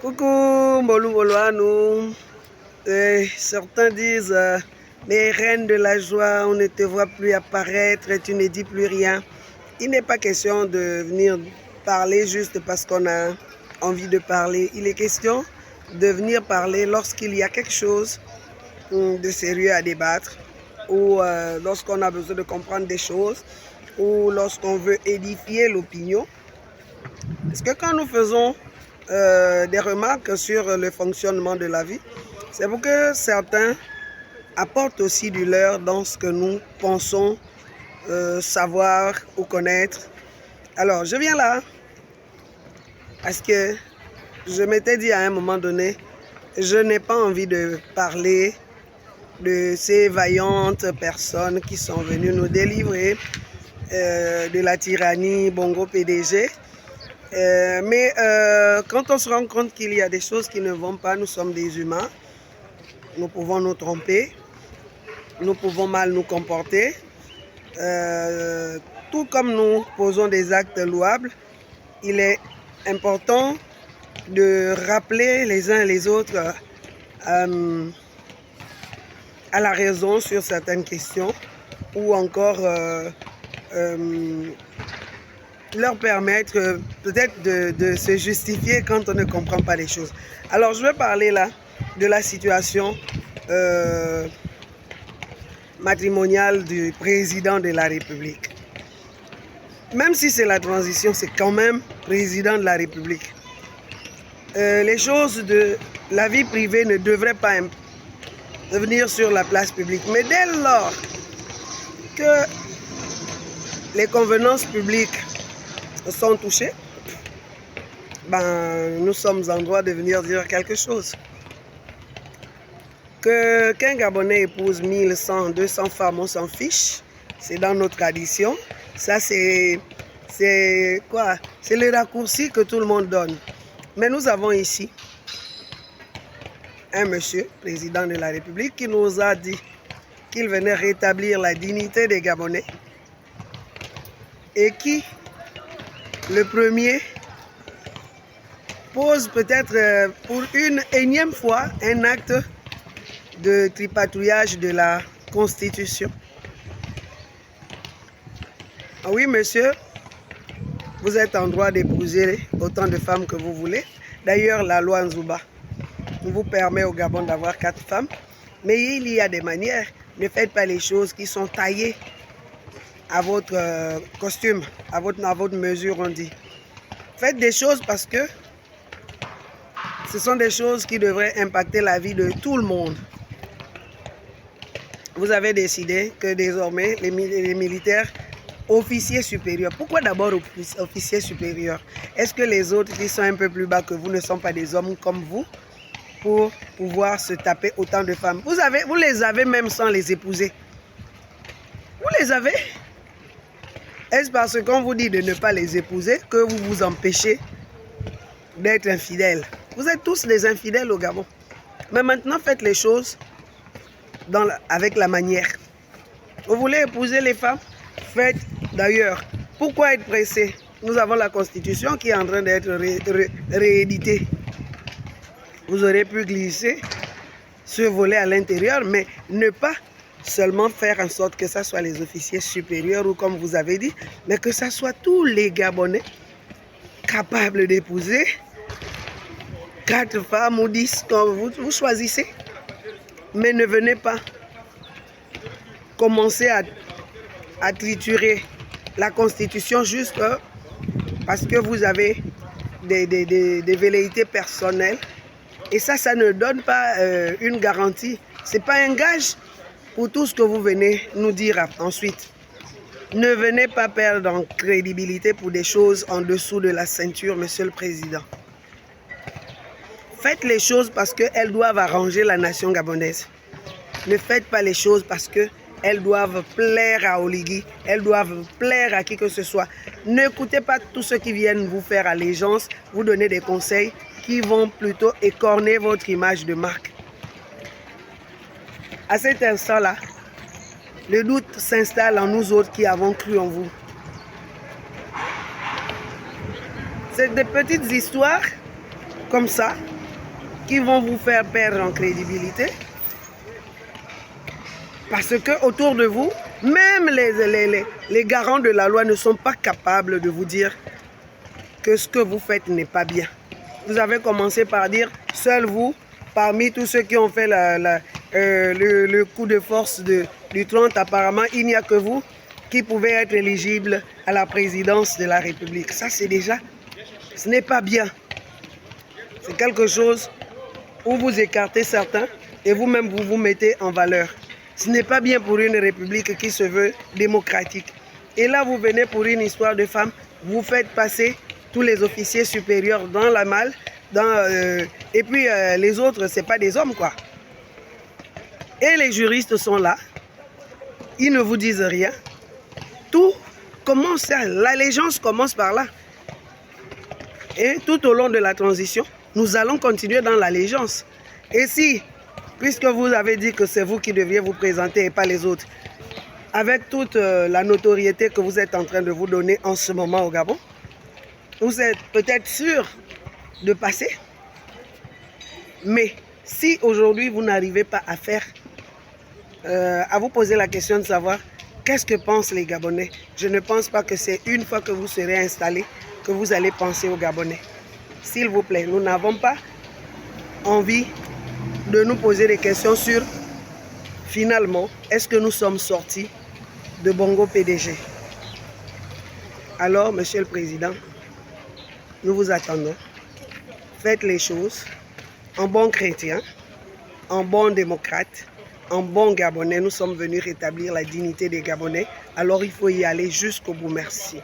Coucou, Mbolou Mbolouanou. Certains disent mais reine de la joie, on ne te voit plus apparaître, tu ne dis plus rien. Il n'est pas question de venir parler juste parce qu'on a envie de parler. Il est question de venir parler lorsqu'il y a quelque chose de sérieux à débattre ou lorsqu'on a besoin de comprendre des choses ou lorsqu'on veut édifier l'opinion. Parce que quand nous faisons des remarques sur le fonctionnement de la vie, c'est pour que certains apportent aussi du leur dans ce que nous pensons savoir ou connaître. Alors, je viens là parce que je m'étais dit à un moment donné, je n'ai pas envie de parler de ces vaillantes personnes qui sont venues nous délivrer de la tyrannie Bongo PDG. Mais quand on se rend compte qu'il y a des choses qui ne vont pas, nous sommes des humains, nous pouvons nous tromper, nous pouvons mal nous comporter, tout comme nous posons des actes louables, il est important de rappeler les uns et les autres à la raison sur certaines questions ou encore leur permettre peut-être de se justifier quand on ne comprend pas les choses. Alors je vais parler là de la situation matrimoniale du président de la République. Même si c'est la transition, c'est quand même président de la République. Les choses de la vie privée ne devraient pas venir sur la place publique. Mais dès lors que les convenances publiques sont touchées, nous sommes en droit de venir dire quelque chose. Qu'un Gabonais épouse 1100, 200 femmes, on s'en fiche. C'est dans nos traditions. Ça, c'est quoi? C'est le raccourci que tout le monde donne. Mais nous avons ici un monsieur, président de la République, qui nous a dit qu'il venait rétablir la dignité des Gabonais et qui, le premier, pose peut-être pour une énième fois un acte de tripatouillage de la Constitution. Oui, monsieur, vous êtes en droit d'épouser autant de femmes que vous voulez. D'ailleurs, la loi Nzouba vous permet au Gabon d'avoir 4 femmes. Mais il y a des manières. Ne faites pas les choses qui sont taillées à votre costume, à votre mesure, on dit. Faites des choses parce que ce sont des choses qui devraient impacter la vie de tout le monde. Vous avez décidé que désormais, les militaires, officiers supérieurs. Pourquoi d'abord officiers supérieurs? Est-ce que les autres qui sont un peu plus bas que vous ne sont pas des hommes comme vous pour pouvoir se taper autant de femmes? Vous les avez même sans les épouser. Vous les avez. Est-ce parce qu'on vous dit de ne pas les épouser que vous vous empêchez d'être infidèles? Vous êtes tous des infidèles au Gabon. Mais maintenant, faites les choses avec la manière. Vous voulez épouser les femmes? Faites. D'ailleurs, pourquoi être pressé? Nous avons la Constitution qui est en train d'être rééditée. Vous aurez pu glisser, survoler à l'intérieur, mais ne pas seulement faire en sorte que ce soit les officiers supérieurs ou comme vous avez dit, mais que ce soit tous les Gabonais capables d'épouser 4 femmes ou 10, comme vous choisissez. Mais ne venez pas commencer à triturer la Constitution juste parce que vous avez des velléités personnelles. Et ça ne donne pas une garantie. Ce n'est pas un gage pour tout ce que vous venez nous dire ensuite. Ne venez pas perdre en crédibilité pour des choses en dessous de la ceinture, Monsieur le Président. Faites les choses parce qu'elles doivent arranger la nation gabonaise. Ne faites pas les choses parce qu'elles doivent plaire à Oligui, elles doivent plaire à qui que ce soit. N'écoutez pas tous ceux qui viennent vous faire allégeance, vous donner des conseils qui vont plutôt écorner votre image de marque. À cet instant-là, le doute s'installe en nous autres qui avons cru en vous. C'est des petites histoires comme ça qui vont vous faire perdre en crédibilité. Parce que autour de vous, même les garants de la loi ne sont pas capables de vous dire que ce que vous faites n'est pas bien. Vous avez commencé par dire, seul vous, parmi tous ceux qui ont fait le coup de force du 30, apparemment, il n'y a que vous qui pouvez être éligible à la présidence de la République. Ça, c'est déjà, ce n'est pas bien. C'est quelque chose où vous écartez certains et vous-même vous vous mettez en valeur. Ce n'est pas bien pour une république qui se veut démocratique. Et là, vous venez pour une histoire de femmes, vous faites passer tous les officiers supérieurs dans la malle, et puis les autres, ce n'est pas des hommes, quoi. Et les juristes sont là, ils ne vous disent rien. Tout commence, l'allégeance commence par là. Et tout au long de la transition, nous allons continuer dans l'allégeance. Et si, puisque vous avez dit que c'est vous qui deviez vous présenter et pas les autres, avec toute la notoriété que vous êtes en train de vous donner en ce moment au Gabon, vous êtes peut-être sûr de passer. Mais si aujourd'hui vous n'arrivez pas à faire, à vous poser la question de savoir qu'est-ce que pensent les Gabonais, je ne pense pas que c'est une fois que vous serez installé que vous allez penser aux Gabonais. S'il vous plaît, nous n'avons pas envie de nous poser des questions sur, finalement, est-ce que nous sommes sortis de Bongo PDG? Alors, Monsieur le Président, nous vous attendons. Faites les choses en bon chrétien, en bon démocrate, en bon Gabonais. Nous sommes venus rétablir la dignité des Gabonais. Alors, il faut y aller jusqu'au bout. Merci.